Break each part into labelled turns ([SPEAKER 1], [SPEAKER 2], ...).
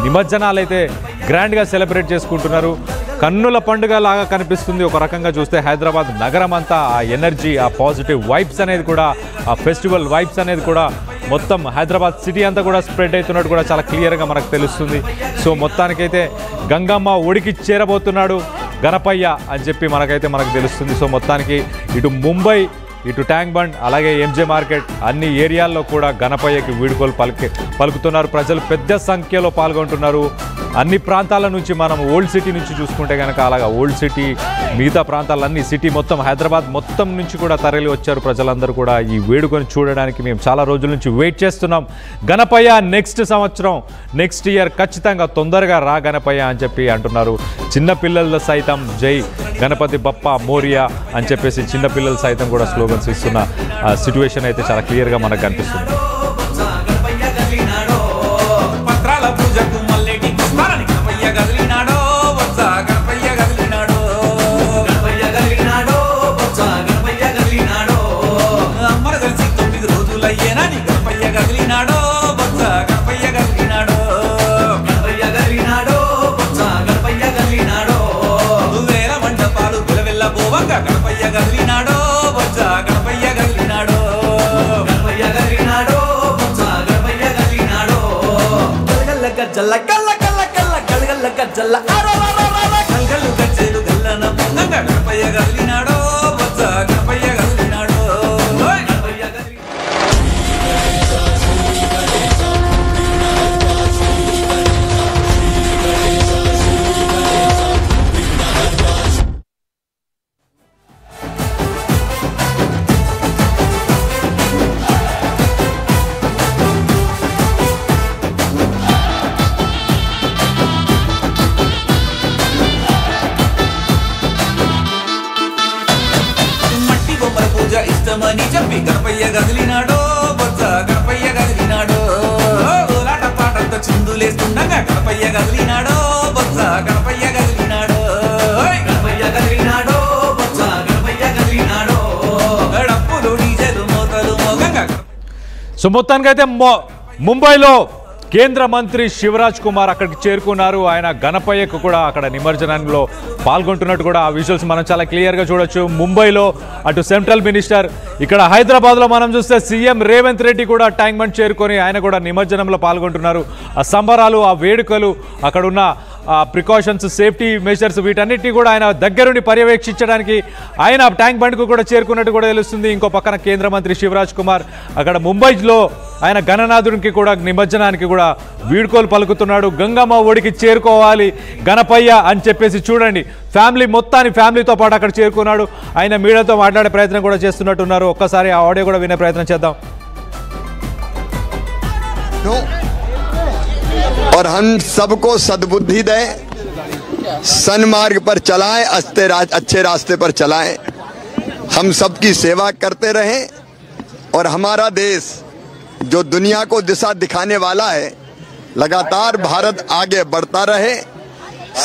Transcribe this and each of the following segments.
[SPEAKER 1] నిమజ్జనాలు అయితే గ్రాండ్గా సెలబ్రేట్ చేసుకుంటున్నారు. కన్నుల పండుగ లాగా కనిపిస్తుంది. ఒక రకంగా చూస్తే హైదరాబాద్ నగరం అంతా ఆ ఎనర్జీ, ఆ పాజిటివ్ వైబ్స్ అనేది కూడా, ఆ ఫెస్టివల్ వైబ్స్ అనేది కూడా మొత్తం హైదరాబాద్ సిటీ అంతా కూడా స్ప్రెడ్ అవుతున్నట్టు కూడా చాలా క్లియర్గా మనకు తెలుస్తుంది. సో మొత్తానికైతే గంగమ్మ ఒడికి చేరబోతున్నాడు గణపయ్య అని చెప్పి మనకు తెలుస్తుంది. సో మొత్తానికి ఇటు ముంబై, ఇటు ట్యాంక్ బండ్, అలాగే ఎంజే మార్కెట్ అన్ని ఏరియాల్లో కూడా గణపయ్యకి వీడుకోలు పలుకుతున్నారు. ప్రజలు పెద్ద సంఖ్యలో పాల్గొంటున్నారు. అన్ని ప్రాంతాల నుంచి మనం ఓల్డ్ సిటీ నుంచి చూసుకుంటే కనుక అలాగా ఓల్డ్ సిటీ, మిగతా ప్రాంతాలన్నీ సిటీ మొత్తం హైదరాబాద్ మొత్తం నుంచి కూడా తరలి వచ్చారు ప్రజలందరూ కూడా ఈ వేడుకను చూడడానికి. మేము చాలా రోజుల నుంచి వెయిట్ చేస్తున్నాం. గణపయ్య నెక్స్ట్ సంవత్సరం, నెక్స్ట్ ఇయర్ ఖచ్చితంగా తొందరగా రా గణపయ్య అని చెప్పి అంటున్నారు. చిన్నపిల్లల సైతం జై గణపతి బప్ప మోరియా అని చెప్పేసి చిన్నపిల్లలు సైతం కూడా స్లోగన్స్ ఇస్తున్న సిచ్యువేషన్ అయితే చాలా క్లియర్గా మనకు కనిపిస్తుంది.
[SPEAKER 2] జల్ల కల్ల కల్ల కల్ల గల్గల్ల గజ్జల్ల గల్గల్లు గజ్జలు గల్లన పొంగంగ గణపయ్య గదిలినాడో బొజ్జ గణపయ్య గదిలినాడో గణపయ్య గదిలి. ఇష్టమని చెప్పి గణపయ్య గదిలినాడో బొజ్జ గణపయ్య గదిలినాడో ఓలాట పాటలతో చిందులేస్తుండగా గణపయ్య గదిలినాడో బొజ్జ గణపయ్య గదిలినాడో గణపయ్య గదిలినాడో బొజ్జ గణపయ్య గదిలినాడో డప్పులు డీజేలు మోతలు మోగంగా.
[SPEAKER 1] సో మొత్తానికైతే ముంబైలో కేంద్ర మంత్రి శివరాజ్ కుమార్ అక్కడికి చేరుకున్నారు. ఆయన గణపయ్యకు కూడా అక్కడ నిమజ్జనంలో పాల్గొంటున్నట్టు కూడా ఆ విజువల్స్ మనం చాలా క్లియర్గా చూడొచ్చు. ముంబైలో అటు సెంట్రల్ మినిస్టర్, ఇక్కడ హైదరాబాద్లో మనం చూస్తే సీఎం రేవంత్ రెడ్డి కూడా ట్యాంక్ బండ్ చేరుకొని ఆయన కూడా నిమజ్జనంలో పాల్గొంటున్నారు. ఆ సంబరాలు, ఆ వేడుకలు, అక్కడున్న ప్రికాషన్స్, సేఫ్టీ మెజర్స్ వీటన్నిటిని కూడా ఆయన దగ్గరుండి పర్యవేక్షించడానికి ఆయన ట్యాంక్ బండ్కు కూడా చేరుకున్నట్టు కూడా తెలుస్తుంది. ఇంకో పక్కన కేంద్ర మంత్రి శివరాజ్ కుమార్ అక్కడ ముంబైలో ఆయన గణనాథునికి కూడా నిమజ్జనానికి కూడా వీడ్కోలు పలుకుతున్నాడు. గంగమ్మ ఒడికి చేరుకోవాలి గణపయ్య అని చెప్పేసి చూడండి, ఫ్యామిలీతో పాటు అక్కడ చేరుకున్నాడు. ఆయన మీడియాతో మాట్లాడే ప్రయత్నం కూడా చేస్తున్నట్టున్నారు. ఒక్కసారి ఆ ఆడియో కూడా వినే ప్రయత్నం చేద్దాం.
[SPEAKER 3] और हम सबको सद्बुद्धि दें, सन्मार्ग पर चलाएं, अच्छे रास्ते पर चलाएं, हम सबकी सेवा करते रहें और हमारा देश जो दुनिया को दिशा दिखाने वाला है, लगातार भारत आगे बढ़ता रहे।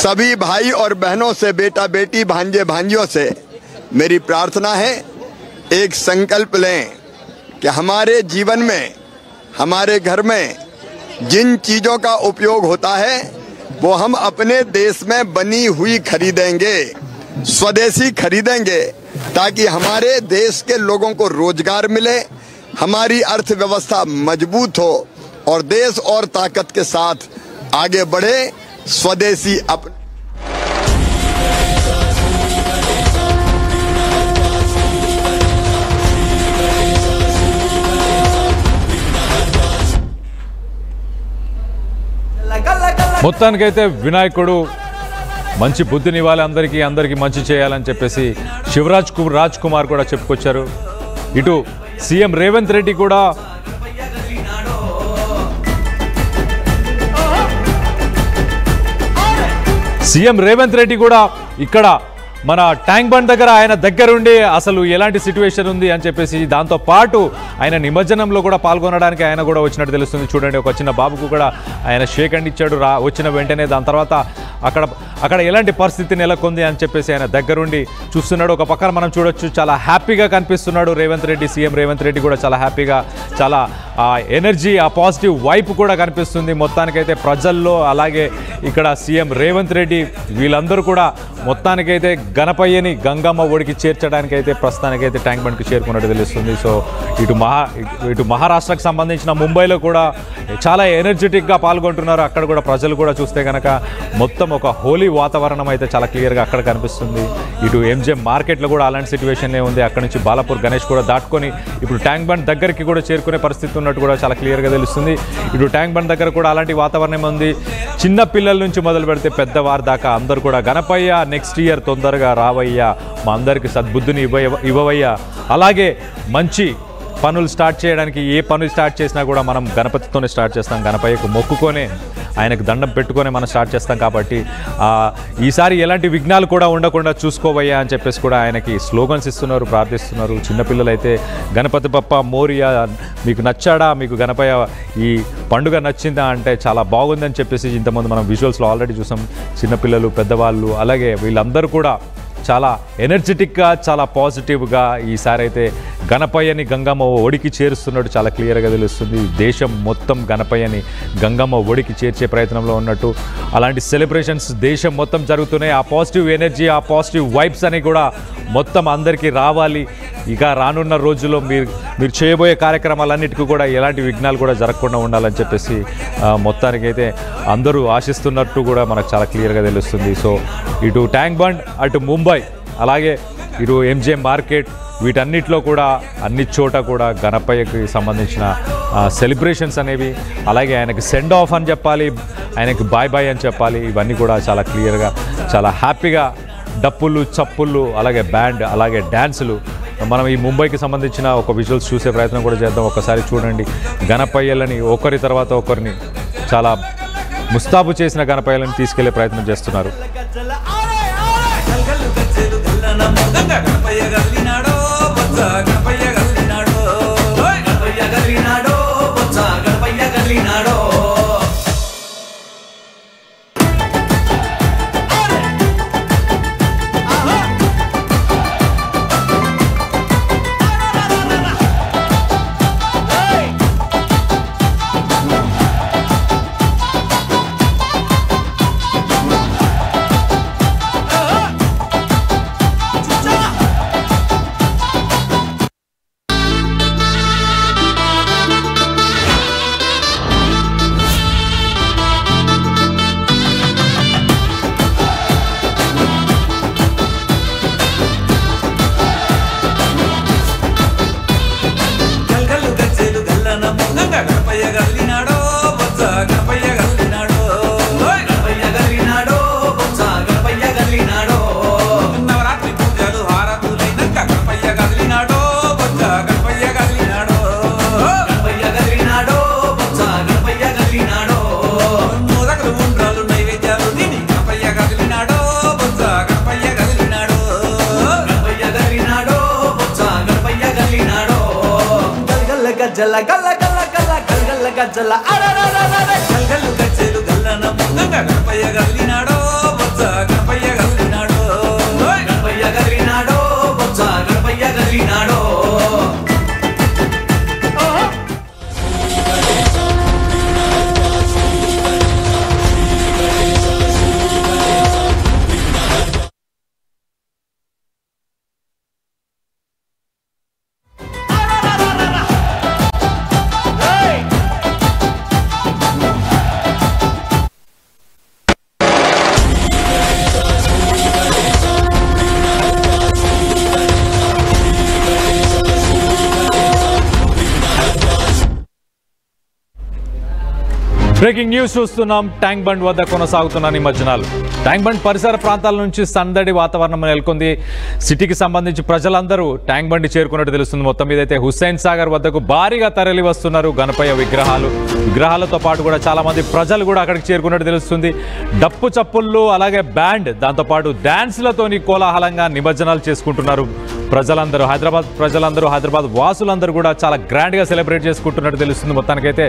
[SPEAKER 3] सभी भाई और बहनों से, बेटा बेटी, भांजे भांजियों से मेरी प्रार्थना है, एक संकल्प लें कि हमारे जीवन में, हमारे घर में जिन चीजों का उपयोग होता है वो हम अपने देश में बनी हुई खरीदेंगे, स्वदेशी खरीदेंगे, ताकि हमारे देश के लोगों को रोजगार मिले, हमारी अर्थव्यवस्था मजबूत हो और देश और ताकत के साथ आगे बढ़े। स्वदेशी अपने
[SPEAKER 1] మొత్తానికైతే వినాయకుడు మంచి బుద్ధినివ్వాలి, అందరికీ మంచి చేయాలని చెప్పేసి రాజ్ కుమార్ కూడా చెప్పుకొచ్చారు. ఇటు సీఎం రేవంత్ రెడ్డి కూడా ఇక్కడ మన ట్యాంక్ బండ్ దగ్గర ఆయన దగ్గరుండి అసలు ఎలాంటి సిచ్యువేషన్ ఉంది అని చెప్పేసి, దాంతో పాటు ఆయన నిమజ్జనంలో కూడా పాల్గొనడానికి ఆయన కూడా వచ్చినట్టు తెలుస్తుంది. చూడండి, ఒక చిన్న బాబుకు కూడా ఆయన షేక్ హ్యాండ్ ఇచ్చాడు వచ్చిన వెంటనే. దాని తర్వాత అక్కడ ఎలాంటి పరిస్థితి నెలకొంది అని చెప్పేసి ఆయన దగ్గరుండి చూస్తున్నాడు. ఒక పక్కన మనం చూడొచ్చు చాలా హ్యాపీగా కనిపిస్తున్నాడు రేవంత్ రెడ్డి. సీఎం రేవంత్ రెడ్డి కూడా చాలా హ్యాపీగా, చాలా ఎనర్జీ, ఆ పాజిటివ్ వైపు కూడా కనిపిస్తుంది మొత్తానికైతే ప్రజల్లో. అలాగే ఇక్కడ సీఎం రేవంత్ రెడ్డి వీళ్ళందరూ కూడా మొత్తానికైతే గణపయ్యని గంగమ్మ ఒడికి చేర్చడానికైతే ప్రస్తుతానికైతే ట్యాంక్ బండ్కి చేరుకున్నట్టు తెలుస్తుంది. సో ఇటు మహారాష్ట్రకు సంబంధించిన ముంబైలో కూడా చాలా ఎనర్జెటిక్గా పాల్గొంటున్నారు. అక్కడ కూడా ప్రజలు కూడా చూస్తే కనుక మొత్తం ఒక హోలీ వాతావరణం అయితే చాలా క్లియర్గా అక్కడ కనిపిస్తుంది. ఇటు ఎంజిఎం మార్కెట్లో కూడా అలాంటి సిచ్యువేషన్లే ఉంది. అక్కడ నుంచి బాలాపూర్ గణేష్ కూడా దాటుకొని ఇప్పుడు ట్యాంక్ బండ్ దగ్గరికి కూడా చేరుకునే పరిస్థితి ఉన్నట్టు కూడా చాలా క్లియర్గా తెలుస్తుంది. ఇటు ట్యాంక్ బండ్ దగ్గర కూడా అలాంటి వాతావరణం ఉంది. చిన్న పిల్లల నుంచి మొదలు పెడితే పెద్దవారి దాకా అందరూ కూడా గణపయ్య నెక్స్ట్ ఇయర్ తొందరగా రావయ్యా, మా అందరికీ సద్బుద్ధిని ఇవ్వవయ్యా, అలాగే మంచి పనులు స్టార్ట్ చేయడానికి ఏ పనులు స్టార్ట్ చేసినా కూడా మనం గణపతితోనే స్టార్ట్ చేస్తాం, గణపయ్యకు మొక్కుకొనే ఆయనకు దండం పెట్టుకొని మనం స్టార్ట్ చేస్తాం. కాబట్టి ఈసారి ఎలాంటి విఘ్నాలు కూడా ఉండకుండా చూసుకోవయ్యా అని చెప్పేసి కూడా ఆయనకి స్లోగన్స్ ఇస్తున్నారు, ప్రార్థిస్తున్నారు. చిన్నపిల్లలు అయితే గణపతి బప్ప మోరియా, మీకు నచ్చాడా, మీకు గణపయ్య ఈ పండుగ నచ్చిందా అంటే చాలా బాగుందని చెప్పేసి ఇంతకుముందు మనం విజువల్స్లో ఆల్రెడీ చూసాం. చిన్నపిల్లలు, పెద్దవాళ్ళు, అలాగే వీళ్ళందరూ కూడా చాలా ఎనర్జెటిక్గా, చాలా పాజిటివ్గా ఈసారి అయితే గణపయ్యని గంగమ్మ ఒడికి చేరుస్తున్నట్టు చాలా క్లియర్గా తెలుస్తుంది. దేశం మొత్తం గణపయ్యని గంగమ్మ ఒడికి చేర్చే ప్రయత్నంలో ఉన్నట్టు అలాంటి సెలబ్రేషన్స్ దేశం మొత్తం జరుగుతున్నాయి. ఆ పాజిటివ్ ఎనర్జీ, ఆ పాజిటివ్ వైబ్స్ అని కూడా మొత్తం అందరికీ రావాలి. ఇక రానున్న రోజుల్లో మీరు చేయబోయే కార్యక్రమాలన్నిటికీ కూడా ఎలాంటి విఘ్నాలు కూడా జరగకుండా ఉండాలని చెప్పేసి మొత్తానికైతే అందరూ ఆశిస్తున్నట్టు కూడా మనకు చాలా క్లియర్గా తెలుస్తుంది. సో ఇటు ట్యాంక్ బండ్, అటు ముంబై, అలాగే ఇటు ఎంజిఎం మార్కెట్, వీటన్నిటిలో కూడా అన్ని చోట కూడా గణపయ్యకి సంబంధించిన సెలబ్రేషన్స్ అనేవి, అలాగే ఆయనకి సెండ్ ఆఫ్ అని చెప్పాలి, ఆయనకి బాయ్ బాయ్ అని చెప్పాలి, ఇవన్నీ కూడా చాలా క్లియర్గా, చాలా హ్యాపీగా డప్పులు, చప్పుళ్ళు, అలాగే బ్యాండ్, అలాగే డ్యాన్సులు. మనం ఈ ముంబైకి సంబంధించిన ఒక విజువల్స్ చూసే ప్రయత్నం కూడా చేద్దాం. ఒకసారి చూడండి, గణపయ్యలని ఒకరి తర్వాత ఒకరిని చాలా ముస్తాబు చేసిన గణపయ్యలను తీసుకెళ్లే ప్రయత్నం చేస్తున్నారు.
[SPEAKER 4] గజ్జల గల్ల గల్ల గల్ల గల్ల గజ్జల గల్గల్లు గజ్జలు గల్లన ముంగ గణపయ్య గల్లినాడో బొజ్జ గణపయ్య గల్లినాడో గణపయ్య గల్లినాడో బొజ్జ గణపయ్య గల్లినాడో.
[SPEAKER 1] బ్రేకింగ్ న్యూస్ చూస్తున్నాం. ట్యాంక్ బండ్ వద్ద కొనసాగుతున్న నిమజ్జనాలు. ట్యాంక్ బండ్ పరిసర ప్రాంతాల నుంచి సందడి వాతావరణం నెలకొంది. సిటీకి సంబంధించి ప్రజలందరూ ట్యాంక్ బండ్ చేరుకున్నట్టు తెలుస్తుంది. మొత్తం మీద అయితే హుస్సేన్ సాగర్ వద్దకు భారీగా తరలి వస్తున్నారు గణపయ్య విగ్రహాలతో పాటు కూడా చాలా మంది ప్రజలు కూడా అక్కడికి చేరుకున్నట్టు తెలుస్తుంది. డప్పు చప్పుళ్ళు, అలాగే బ్యాండ్, దాంతోపాటు డ్యాన్స్లతోని కోలాహలంగా నిమజ్జనాలు చేసుకుంటున్నారు ప్రజలందరూ హైదరాబాద్ వాసులందరూ కూడా చాలా గ్రాండ్గా సెలబ్రేట్ చేసుకుంటున్నట్టు తెలుస్తుంది. మొత్తానికైతే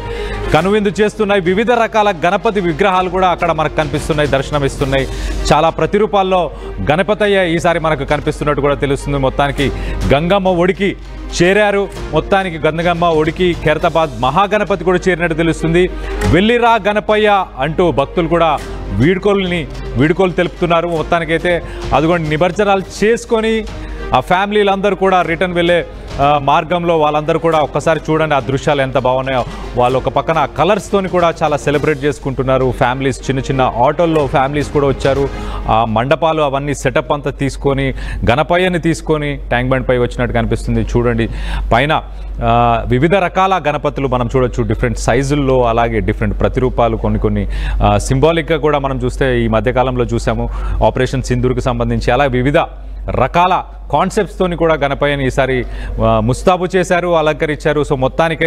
[SPEAKER 1] కనువిందు చేస్తున్నాయి. వివిధ రకాల గణపతి విగ్రహాలు కూడా అక్కడ మనకు కనిపిస్తున్నాయి, దర్శనమిస్తున్నాయి. చాలా ప్రతిరూపాల్లో గణపతయ్య ఈసారి మనకు కనిపిస్తున్నట్టు కూడా తెలుస్తుంది. మొత్తానికి గంగమ్మ ఒడికి చేరారు. మొత్తానికి గంగమ్మ ఒడికి ఖైరతాబాద్ మహాగణపతి కూడా చేరినట్టు తెలుస్తుంది. వెళ్ళిరా గణపయ్య అంటూ భక్తులు కూడా వీడుకోలు తెలుపుతున్నారు. మొత్తానికైతే అదిగోండి నిమజ్జనాలు చేసుకొని ఆ ఫ్యామిలీలందరూ కూడా రిటర్న్ వెళ్ళే మార్గంలో వాళ్ళందరూ కూడా ఒక్కసారి చూడండి ఆ దృశ్యాలు ఎంత బాగున్నాయో. వాళ్ళు ఒక పక్కన కలర్స్తోని కూడా చాలా సెలబ్రేట్ చేసుకుంటున్నారు. ఫ్యామిలీస్ చిన్న ఆటోల్లో ఫ్యామిలీస్ కూడా వచ్చారు. ఆ మండపాలు అవన్నీ సెటప్ అంతా తీసుకొని గణపయ్యని తీసుకొని ట్యాంక్ బండ్ పై వచ్చినట్టు కనిపిస్తుంది. చూడండి పైన వివిధ రకాల గణపతులు మనం చూడొచ్చు, డిఫరెంట్ సైజుల్లో, అలాగే డిఫరెంట్ ప్రతిరూపాలు, కొన్ని సింబాలిక్గా కూడా మనం చూస్తే ఈ మధ్యకాలంలో చూసాము ఆపరేషన్ సింధూర్కి సంబంధించి. అలా వివిధ రకాల కాన్సెప్ట్స్తోని కూడా గణపయ్యని ఈసారి ముస్తాబు చేశారు, అలంకరించారు. సో మొత్తానికి